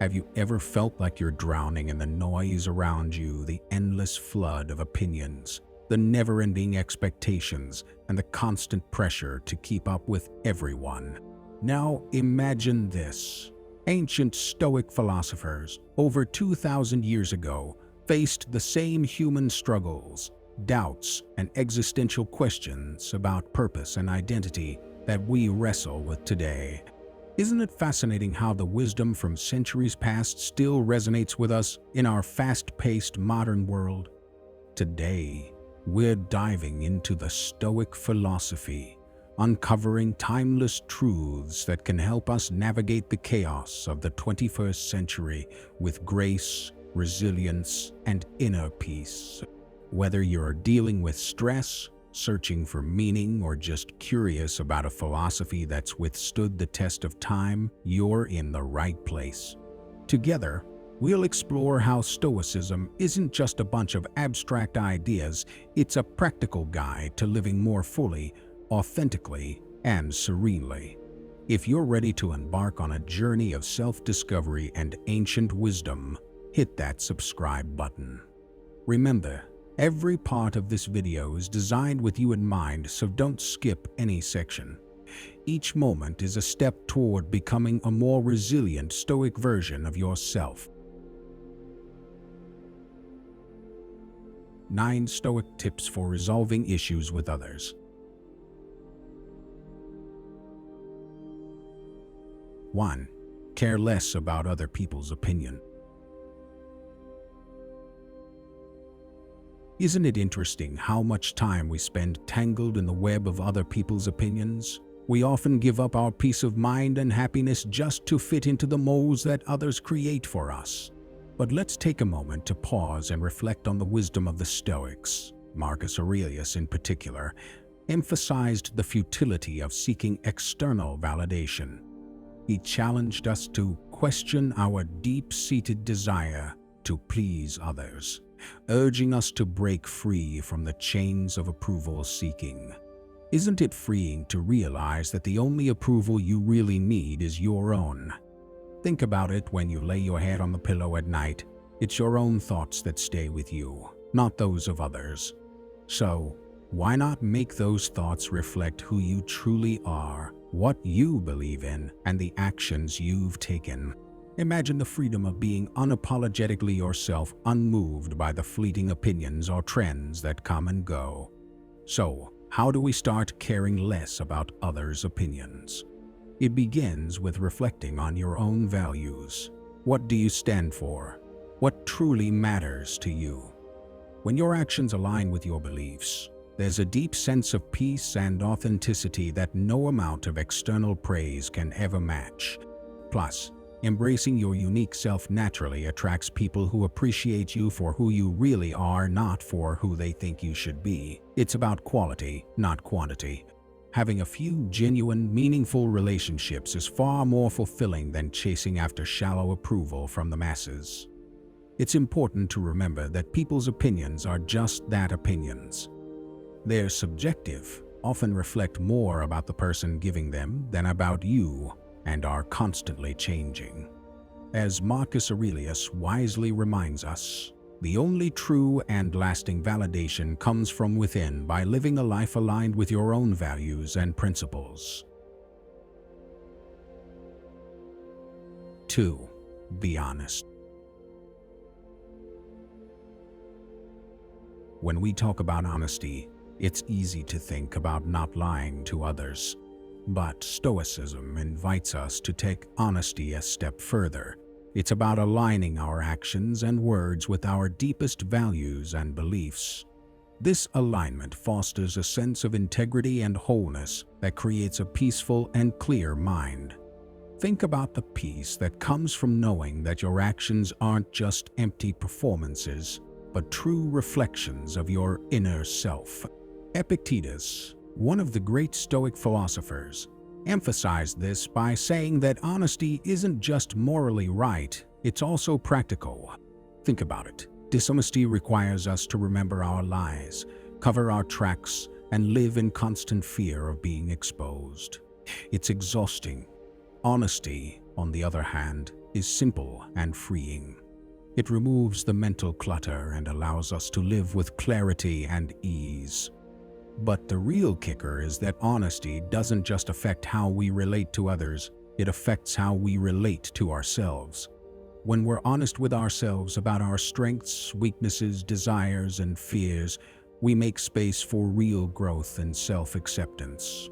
Have you ever felt like you're drowning in the noise around you, the endless flood of opinions, the never-ending expectations, and the constant pressure to keep up with everyone? Now imagine this. Ancient Stoic philosophers, over 2,000 years ago, faced the same human struggles, doubts, and existential questions about purpose and identity that we wrestle with today. Isn't it fascinating how the wisdom from centuries past still resonates with us in our fast-paced modern world? Today, we're diving into the Stoic philosophy, uncovering timeless truths that can help us navigate the chaos of the 21st century with grace, resilience, and inner peace. Whether you're dealing with stress, searching for meaning, or just curious about a philosophy that's withstood the test of time, you're in the right place. Together, we'll explore how Stoicism isn't just a bunch of abstract ideas, it's a practical guide to living more fully, authentically, and serenely. If you're ready to embark on a journey of self-discovery and ancient wisdom, hit that subscribe button. Remember, every part of this video is designed with you in mind, so don't skip any section. Each moment is a step toward becoming a more resilient Stoic version of yourself. 9 Stoic tips for resolving issues with others. 1. Care less about other people's opinion. Isn't it interesting how much time we spend tangled in the web of other people's opinions? We often give up our peace of mind and happiness just to fit into the molds that others create for us. But let's take a moment to pause and reflect on the wisdom of the Stoics. Marcus Aurelius, in particular, emphasized the futility of seeking external validation. He challenged us to question our deep-seated desire to please others, urging us to break free from the chains of approval seeking. Isn't it freeing to realize that the only approval you really need is your own? Think about it when you lay your head on the pillow at night. It's your own thoughts that stay with you, not those of others. So, why not make those thoughts reflect who you truly are, what you believe in, and the actions you've taken? Imagine the freedom of being unapologetically yourself, unmoved by the fleeting opinions or trends that come and go. So, how do we start caring less about others' opinions? It begins with reflecting on your own values. What do you stand for? What truly matters to you? When your actions align with your beliefs, there's a deep sense of peace and authenticity that no amount of external praise can ever match. Plus, embracing your unique self naturally attracts people who appreciate you for who you really are, not for who they think you should be. It's about quality, not quantity. Having a few genuine, meaningful relationships is far more fulfilling than chasing after shallow approval from the masses. It's important to remember that people's opinions are just that, opinions. They're subjective, often reflect more about the person giving them than about you, and are constantly changing. As Marcus Aurelius wisely reminds us, the only true and lasting validation comes from within by living a life aligned with your own values and principles. 2. Be honest. When we talk about honesty, it's easy to think about not lying to others. But Stoicism invites us to take honesty a step further. It's about aligning our actions and words with our deepest values and beliefs. This alignment fosters a sense of integrity and wholeness that creates a peaceful and clear mind. Think about the peace that comes from knowing that your actions aren't just empty performances, but true reflections of your inner self. Epictetus, one of the great Stoic philosophers, emphasized this by saying that honesty isn't just morally right, it's also practical. Think about it. Dishonesty requires us to remember our lies, cover our tracks, and live in constant fear of being exposed. It's exhausting. Honesty, on the other hand, is simple and freeing. It removes the mental clutter and allows us to live with clarity and ease. But the real kicker is that honesty doesn't just affect how we relate to others, it affects how we relate to ourselves. When we're honest with ourselves about our strengths, weaknesses, desires, and fears, we make space for real growth and self-acceptance.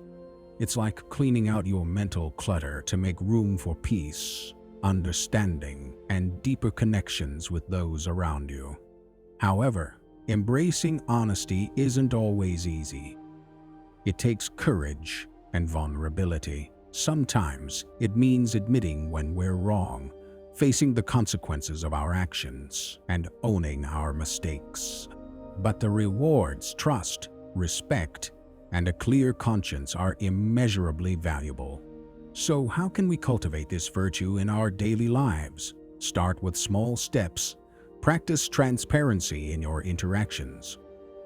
It's like cleaning out your mental clutter to make room for peace, understanding, and deeper connections with those around you. However, embracing honesty isn't always easy. It takes courage and vulnerability. Sometimes it means admitting when we're wrong, facing the consequences of our actions, and owning our mistakes. But the rewards, trust, respect, and a clear conscience are immeasurably valuable. So how can we cultivate this virtue in our daily lives? Start with small steps. Practice transparency in your interactions.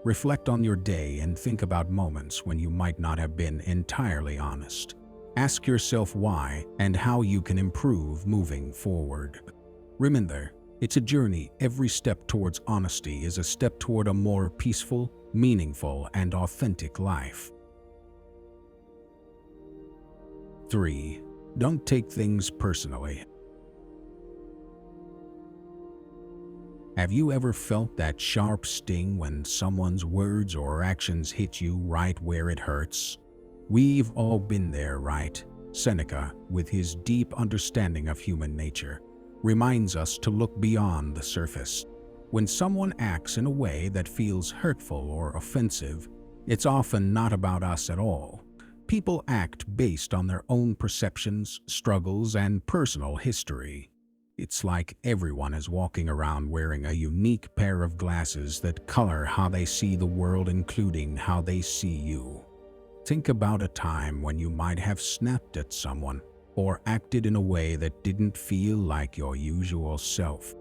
Reflect on your day and think about moments when you might not have been entirely honest. Ask yourself why and how you can improve moving forward. Remember, it's a journey. Every step towards honesty is a step toward a more peaceful, meaningful, and authentic life. 3. Don't take things personally. Have you ever felt that sharp sting when someone's words or actions hit you right where it hurts? We've all been there, right? Seneca, with his deep understanding of human nature, reminds us to look beyond the surface. When someone acts in a way that feels hurtful or offensive, it's often not about us at all. People act based on their own perceptions, struggles, and personal history. It's like everyone is walking around wearing a unique pair of glasses that color how they see the world, including how they see you. Think about a time when you might have snapped at someone or acted in a way that didn't feel like your usual self.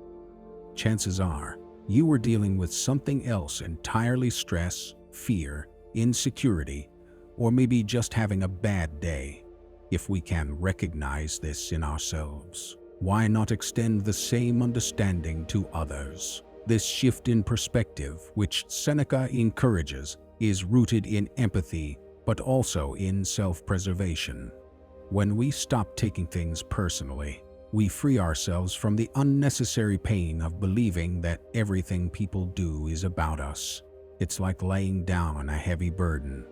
Chances are, you were dealing with something else entirely: stress, fear, insecurity, or maybe just having a bad day. If we can recognize this in ourselves, why not extend the same understanding to others? This shift in perspective, which Seneca encourages, is rooted in empathy, but also in self-preservation. When we stop taking things personally, we free ourselves from the unnecessary pain of believing that everything people do is about us. It's like laying down a heavy burden.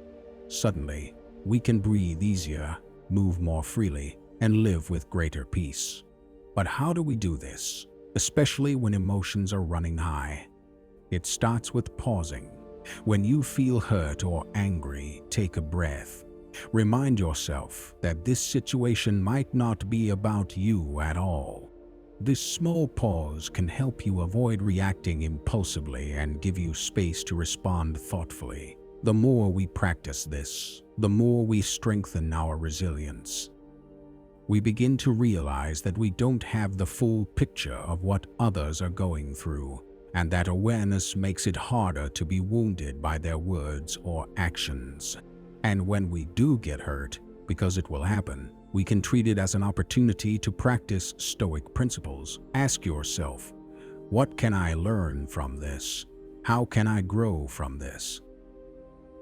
Suddenly, we can breathe easier, move more freely, and live with greater peace. But how do we do this, especially when emotions are running high? It starts with pausing. When you feel hurt or angry, take a breath. Remind yourself that this situation might not be about you at all. This small pause can help you avoid reacting impulsively and give you space to respond thoughtfully. The more we practice this, the more we strengthen our resilience. We begin to realize that we don't have the full picture of what others are going through, and that awareness makes it harder to be wounded by their words or actions. And when we do get hurt, because it will happen, we can treat it as an opportunity to practice Stoic principles. Ask yourself, what can I learn from this? How can I grow from this?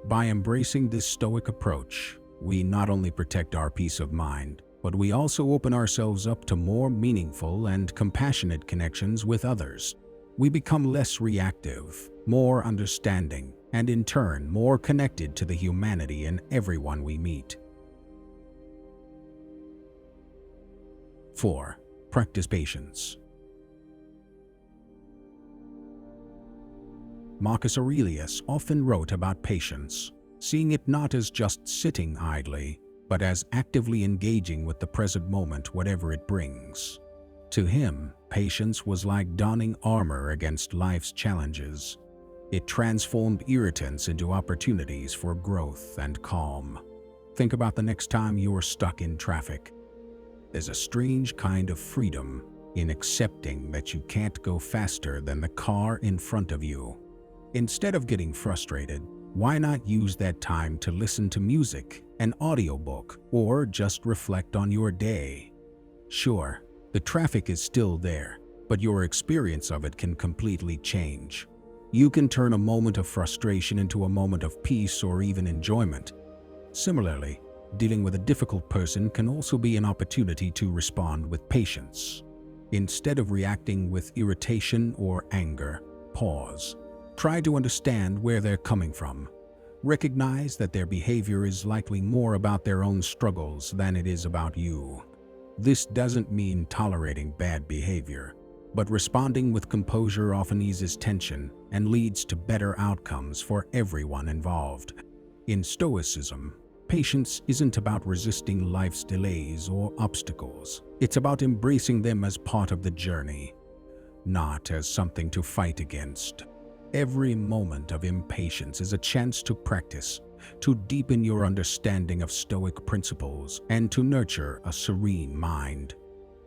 By embracing this Stoic approach, we not only protect our peace of mind, but we also open ourselves up to more meaningful and compassionate connections with others. We become less reactive, more understanding, and in turn more connected to the humanity in everyone we meet. 4. Practice patience. Marcus Aurelius often wrote about patience, seeing it not as just sitting idly, but as actively engaging with the present moment, whatever it brings. To him, patience was like donning armor against life's challenges. It transformed irritants into opportunities for growth and calm. Think about the next time you're stuck in traffic. There's a strange kind of freedom in accepting that you can't go faster than the car in front of you. Instead of getting frustrated, why not use that time to listen to music, an audiobook, or just reflect on your day? Sure, The traffic is still there, but your experience of it can completely change. You can turn a moment of frustration into a moment of peace or even enjoyment. Similarly, dealing with a difficult person can also be an opportunity to respond with patience. Instead of reacting with irritation or anger, pause. Try to understand where they're coming from. Recognize that their behavior is likely more about their own struggles than it is about you. This doesn't mean tolerating bad behavior, but responding with composure often eases tension and leads to better outcomes for everyone involved. In Stoicism, patience isn't about resisting life's delays or obstacles. It's about embracing them as part of the journey, not as something to fight against. Every moment of impatience is a chance to practice, to deepen your understanding of Stoic principles, and to nurture a serene mind.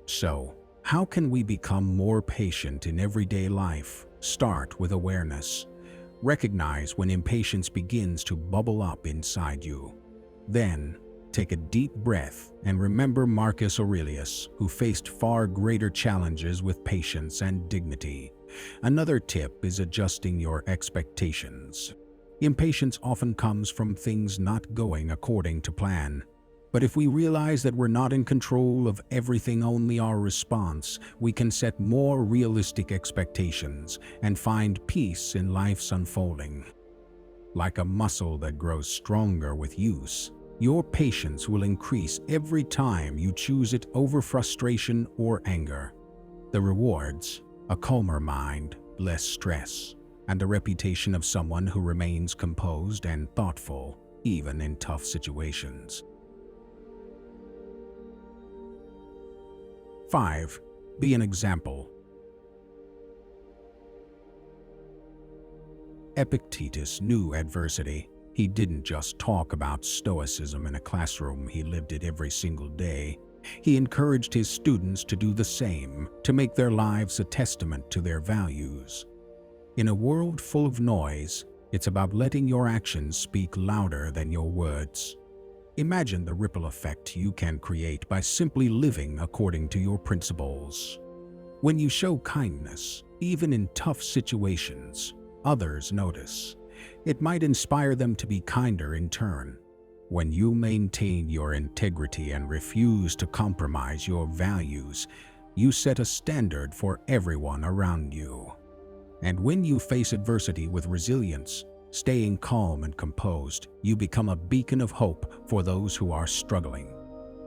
So, how can we become more patient in everyday life? Start with awareness. Recognize when impatience begins to bubble up inside you. Then, take a deep breath and remember Marcus Aurelius, who faced far greater challenges with patience and dignity. Another tip is adjusting your expectations. Impatience often comes from things not going according to plan. But if we realize that we're not in control of everything, only our response, we can set more realistic expectations and find peace in life's unfolding. Like a muscle that grows stronger with use, your patience will increase every time you choose it over frustration or anger. The rewards: a calmer mind, less stress, and a reputation of someone who remains composed and thoughtful, even in tough situations. 5. Be an example. Epictetus knew adversity. He didn't just talk about Stoicism in a classroom, he lived it every single day. He encouraged his students to do the same, to make their lives a testament to their values. In a world full of noise, it's about letting your actions speak louder than your words. Imagine the ripple effect you can create by simply living according to your principles. When you show kindness, even in tough situations, others notice. It might inspire them to be kinder in turn. When you maintain your integrity and refuse to compromise your values, you set a standard for everyone around you. And when you face adversity with resilience, staying calm and composed, you become a beacon of hope for those who are struggling.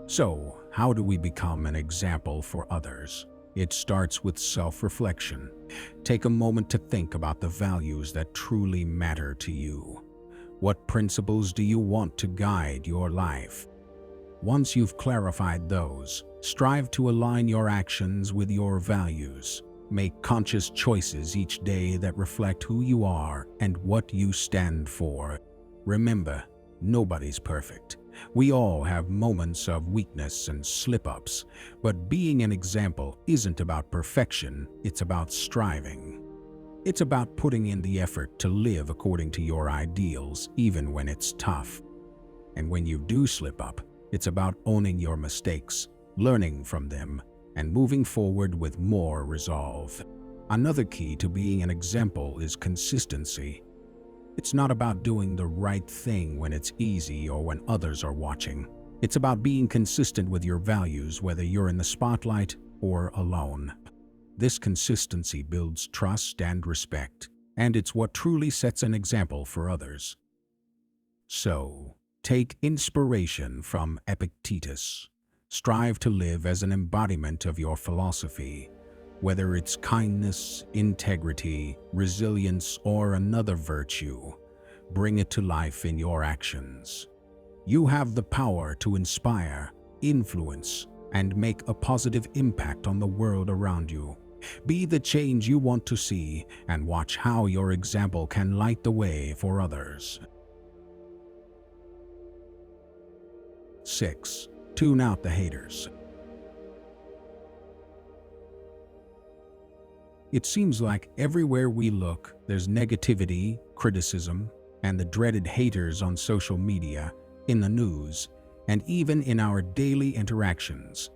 So, how do we become an example for others? It starts with self-reflection. Take a moment to think about the values that truly matter to you. What principles do you want to guide your life? Once you've clarified those, strive to align your actions with your values. Make conscious choices each day that reflect who you are and what you stand for. Remember, nobody's perfect. We all have moments of weakness and slip-ups, but being an example isn't about perfection, it's about striving. It's about putting in the effort to live according to your ideals, even when it's tough. And when you do slip up, it's about owning your mistakes, learning from them, and moving forward with more resolve. Another key to being an example is consistency. It's not about doing the right thing when it's easy or when others are watching. It's about being consistent with your values, whether you're in the spotlight or alone. This consistency builds trust and respect, and it's what truly sets an example for others. So, take inspiration from Epictetus. Strive to live as an embodiment of your philosophy, whether it's kindness, integrity, resilience, or another virtue. Bring it to life in your actions. You have the power to inspire, influence, and make a positive impact on the world around you. Be the change you want to see and watch how your example can light the way for others. 6. Tune out the haters. It seems like everywhere we look, there's negativity, criticism, and the dreaded haters on social media, in the news, and even in our daily interactions.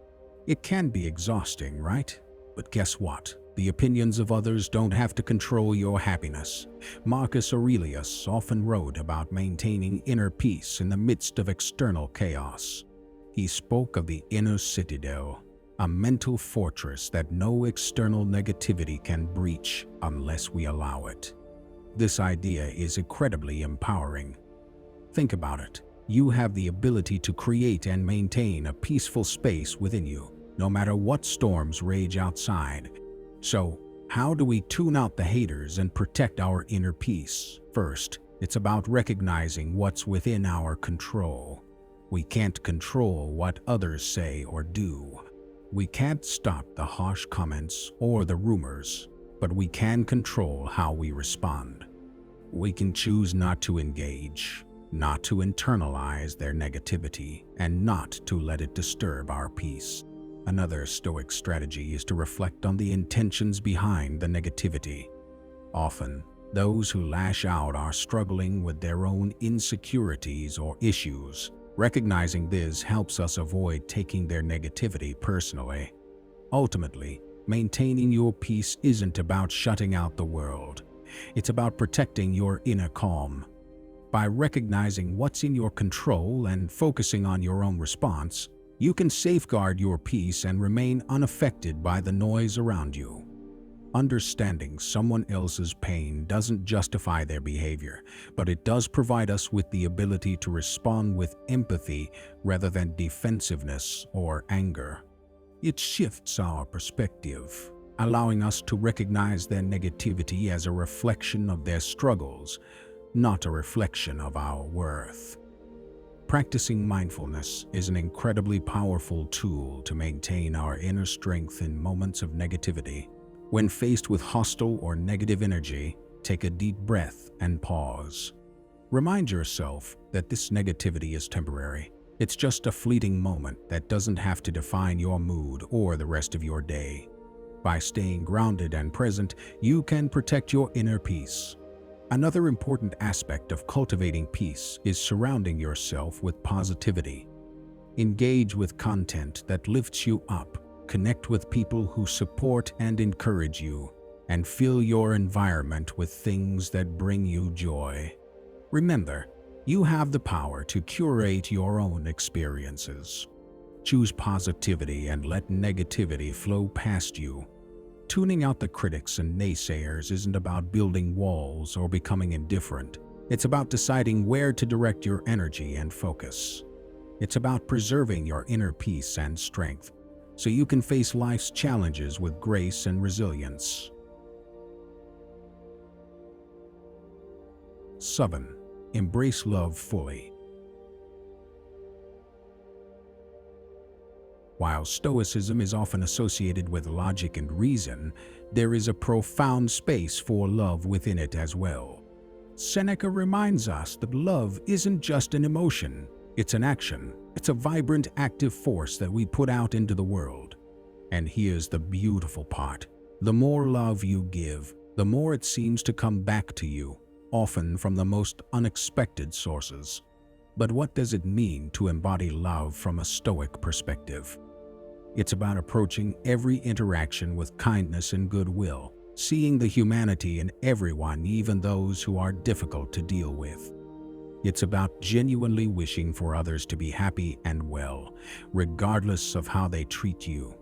It can be exhausting, right? But guess what? The opinions of others don't have to control your happiness. Marcus Aurelius often wrote about maintaining inner peace in the midst of external chaos. He spoke of the inner citadel, a mental fortress that no external negativity can breach unless we allow it. This idea is incredibly empowering. Think about it. You have the ability to create and maintain a peaceful space within you, no matter what storms rage outside. So, how do we tune out the haters and protect our inner peace? First, it's about recognizing what's within our control. We can't control what others say or do. We can't stop the harsh comments or the rumors, but we can control how we respond. We can choose not to engage, not to internalize their negativity, and not to let it disturb our peace. Another Stoic strategy is to reflect on the intentions behind the negativity. Often, those who lash out are struggling with their own insecurities or issues. Recognizing this helps us avoid taking their negativity personally. Ultimately, maintaining your peace isn't about shutting out the world. It's about protecting your inner calm. By recognizing what's in your control and focusing on your own response, you can safeguard your peace and remain unaffected by the noise around you. Understanding someone else's pain doesn't justify their behavior, but it does provide us with the ability to respond with empathy rather than defensiveness or anger. It shifts our perspective, allowing us to recognize their negativity as a reflection of their struggles, not a reflection of our worth. Practicing mindfulness is an incredibly powerful tool to maintain our inner strength in moments of negativity. When faced with hostile or negative energy, take a deep breath and pause. Remind yourself that this negativity is temporary. It's just a fleeting moment that doesn't have to define your mood or the rest of your day. By staying grounded and present, you can protect your inner peace. Another important aspect of cultivating peace is surrounding yourself with positivity. Engage with content that lifts you up. Connect with people who support and encourage you, and fill your environment with things that bring you joy. Remember, you have the power to curate your own experiences. Choose positivity and let negativity flow past you. Tuning out the critics and naysayers isn't about building walls or becoming indifferent. It's about deciding where to direct your energy and focus. It's about preserving your inner peace and strength, so you can face life's challenges with grace and resilience. 7. Embrace love fully. While Stoicism is often associated with logic and reason, there is a profound space for love within it as well. Seneca reminds us that love isn't just an emotion, it's an action. It's a vibrant, active force that we put out into the world. And here's the beautiful part. The more love you give, the more it seems to come back to you, often from the most unexpected sources. But what does it mean to embody love from a Stoic perspective? It's about approaching every interaction with kindness and goodwill, seeing the humanity in everyone, even those who are difficult to deal with. It's about genuinely wishing for others to be happy and well, regardless of how they treat you.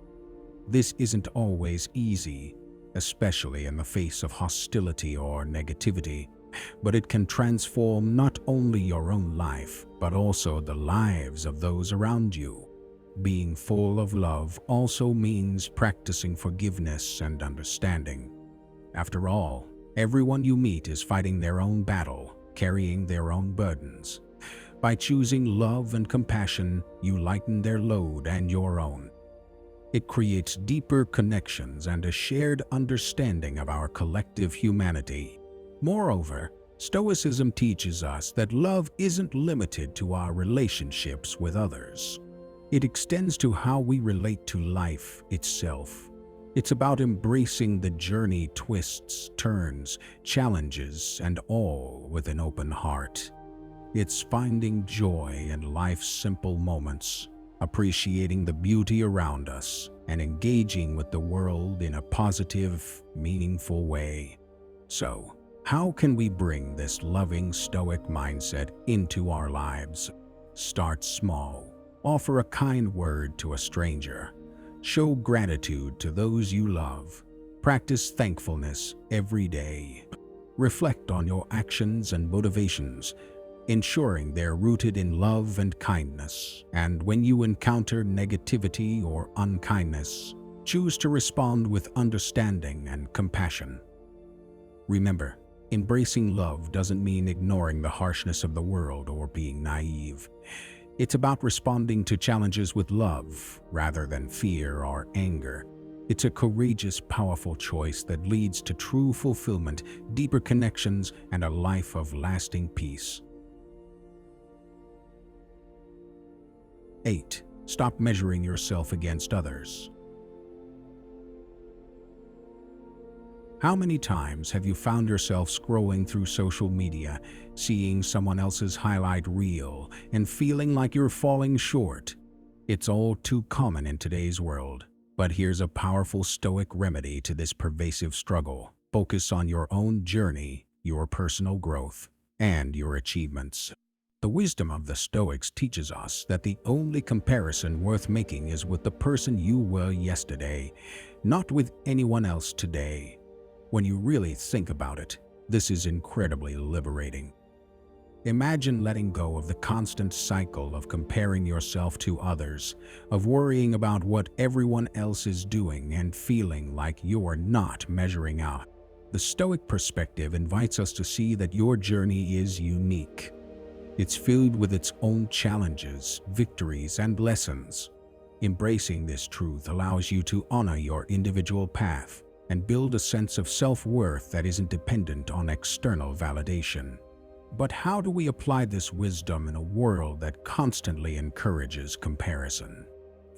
This isn't always easy, especially in the face of hostility or negativity, but it can transform not only your own life, but also the lives of those around you. Being full of love also means practicing forgiveness and understanding. After all, everyone you meet is fighting their own battle, carrying their own burdens. By choosing love and compassion, you lighten their load and your own. It creates deeper connections and a shared understanding of our collective humanity. Moreover, Stoicism teaches us that love isn't limited to our relationships with others. It extends to how we relate to life itself. It's about embracing the journey, twists, turns, challenges, and all with an open heart. It's finding joy in life's simple moments, appreciating the beauty around us, and engaging with the world in a positive, meaningful way. So, how can we bring this loving Stoic mindset into our lives? Start small. Offer a kind word to a stranger. Show gratitude to those you love. Practice thankfulness every day. Reflect on your actions and motivations, ensuring they're rooted in love and kindness. And when you encounter negativity or unkindness, choose to respond with understanding and compassion. Remember, embracing love doesn't mean ignoring the harshness of the world or being naive. It's about responding to challenges with love rather than fear or anger. It's a courageous, powerful choice that leads to true fulfillment, deeper connections, and a life of lasting peace. 8. Stop measuring yourself against others. How many times have you found yourself scrolling through social media, seeing someone else's highlight reel, and feeling like you're falling short? It's all too common in today's world. But here's a powerful Stoic remedy to this pervasive struggle. Focus on your own journey, your personal growth, and your achievements. The wisdom of the Stoics teaches us that the only comparison worth making is with the person you were yesterday, not with anyone else today. When you really think about it, this is incredibly liberating. Imagine letting go of the constant cycle of comparing yourself to others, of worrying about what everyone else is doing and feeling like you're not measuring up. The Stoic perspective invites us to see that your journey is unique. It's filled with its own challenges, victories, and lessons. Embracing this truth allows you to honor your individual path and build a sense of self-worth that isn't dependent on external validation. But how do we apply this wisdom in a world that constantly encourages comparison?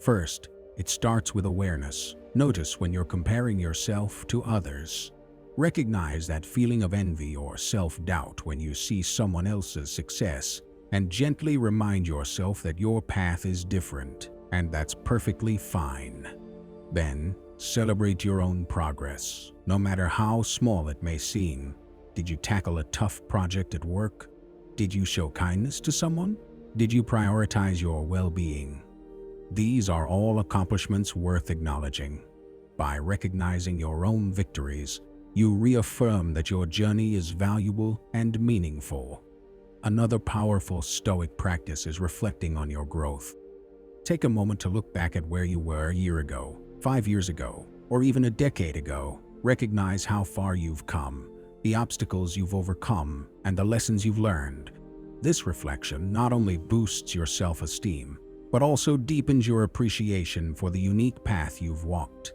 First, it starts with awareness. Notice when you're comparing yourself to others. Recognize that feeling of envy or self-doubt when you see someone else's success, and gently remind yourself that your path is different, and that's perfectly fine. Then, celebrate your own progress, no matter how small it may seem. Did you tackle a tough project at work? Did you show kindness to someone? Did you prioritize your well-being? These are all accomplishments worth acknowledging. By recognizing your own victories, you reaffirm that your journey is valuable and meaningful. Another powerful Stoic practice is reflecting on your growth. Take a moment to look back at where you were a year ago, 5 years ago, or even a decade ago. Recognize how far you've come, the obstacles you've overcome, and the lessons you've learned. This reflection not only boosts your self-esteem, but also deepens your appreciation for the unique path you've walked.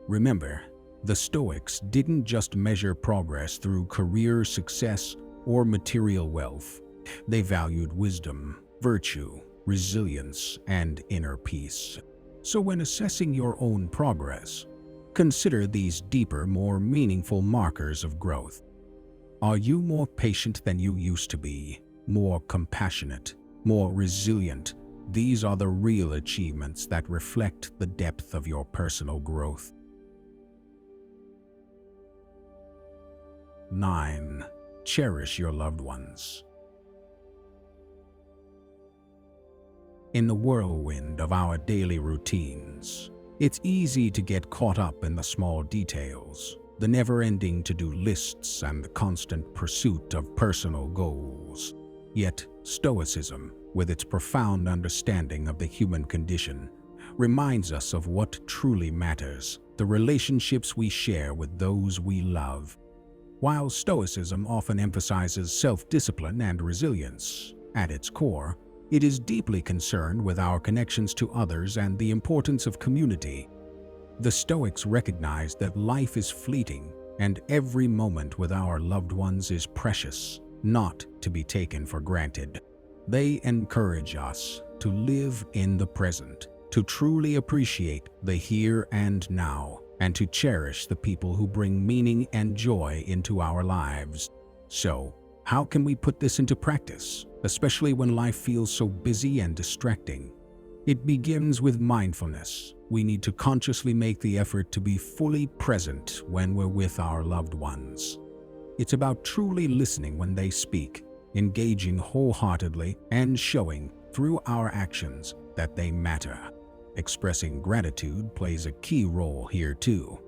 Remember, the Stoics didn't just measure progress through career success or material wealth. They valued wisdom, virtue, resilience, and inner peace. So when assessing your own progress, consider these deeper, more meaningful markers of growth. Are you more patient than you used to be? More compassionate? More resilient? These are the real achievements that reflect the depth of your personal growth. 9. Cherish your loved ones. In the whirlwind of our daily routines, it's easy to get caught up in the small details, the never-ending to-do lists and the constant pursuit of personal goals. Yet, Stoicism, with its profound understanding of the human condition, reminds us of what truly matters, the relationships we share with those we love. While Stoicism often emphasizes self-discipline and resilience, at its core, it is deeply concerned with our connections to others and the importance of community. The Stoics recognize that life is fleeting and every moment with our loved ones is precious, not to be taken for granted. They encourage us to live in the present, to truly appreciate the here and now, and to cherish the people who bring meaning and joy into our lives. So, how can we put this into practice, especially when life feels so busy and distracting? It begins with mindfulness. We need to consciously make the effort to be fully present when we're with our loved ones. It's about truly listening when they speak, engaging wholeheartedly, and showing, through our actions, that they matter. Expressing gratitude plays a key role here too.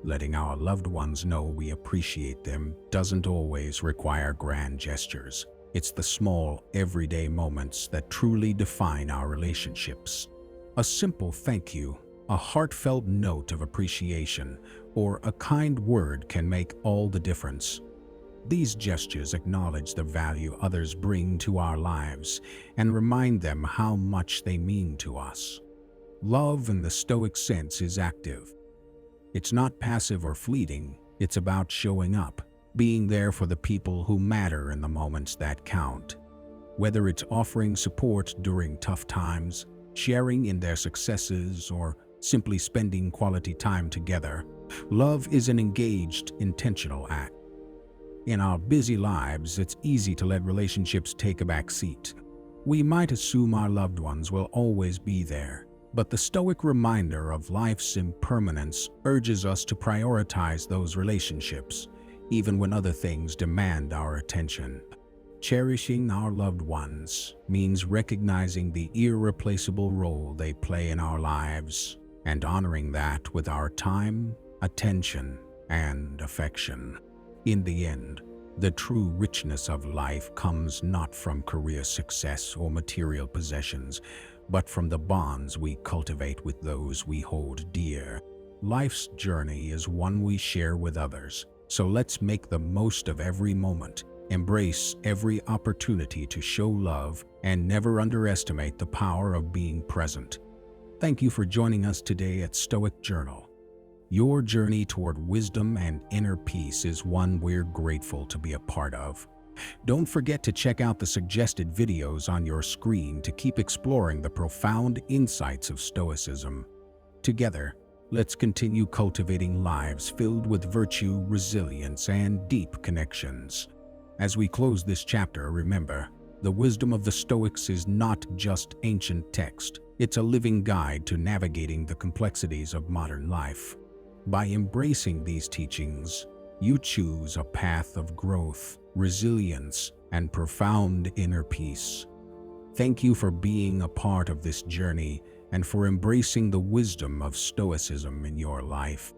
Letting our loved ones know we appreciate them doesn't always require grand gestures. It's the small, everyday moments that truly define our relationships. A simple thank you, a heartfelt note of appreciation, or a kind word can make all the difference. These gestures acknowledge the value others bring to our lives and remind them how much they mean to us. Love in the Stoic sense is active. It's not passive or fleeting. It's about showing up, being there for the people who matter in the moments that count. Whether it's offering support during tough times, sharing in their successes, or simply spending quality time together, love is an engaged, intentional act. In our busy lives, it's easy to let relationships take a back seat. We might assume our loved ones will always be there, but the Stoic reminder of life's impermanence urges us to prioritize those relationships, even when other things demand our attention. Cherishing our loved ones means recognizing the irreplaceable role they play in our lives and honoring that with our time, attention, and affection. In the end, the true richness of life comes not from career success or material possessions, but from the bonds we cultivate with those we hold dear. Life's journey is one we share with others, so let's make the most of every moment, embrace every opportunity to show love, and never underestimate the power of being present. Thank you for joining us today at Stoic Journal. Your journey toward wisdom and inner peace is one we're grateful to be a part of. Don't forget to check out the suggested videos on your screen to keep exploring the profound insights of Stoicism. Together, let's continue cultivating lives filled with virtue, resilience, and deep connections. As we close this chapter, remember, the wisdom of the Stoics is not just ancient text. It's a living guide to navigating the complexities of modern life. By embracing these teachings, you choose a path of growth, resilience, and profound inner peace. Thank you for being a part of this journey and for embracing the wisdom of Stoicism in your life.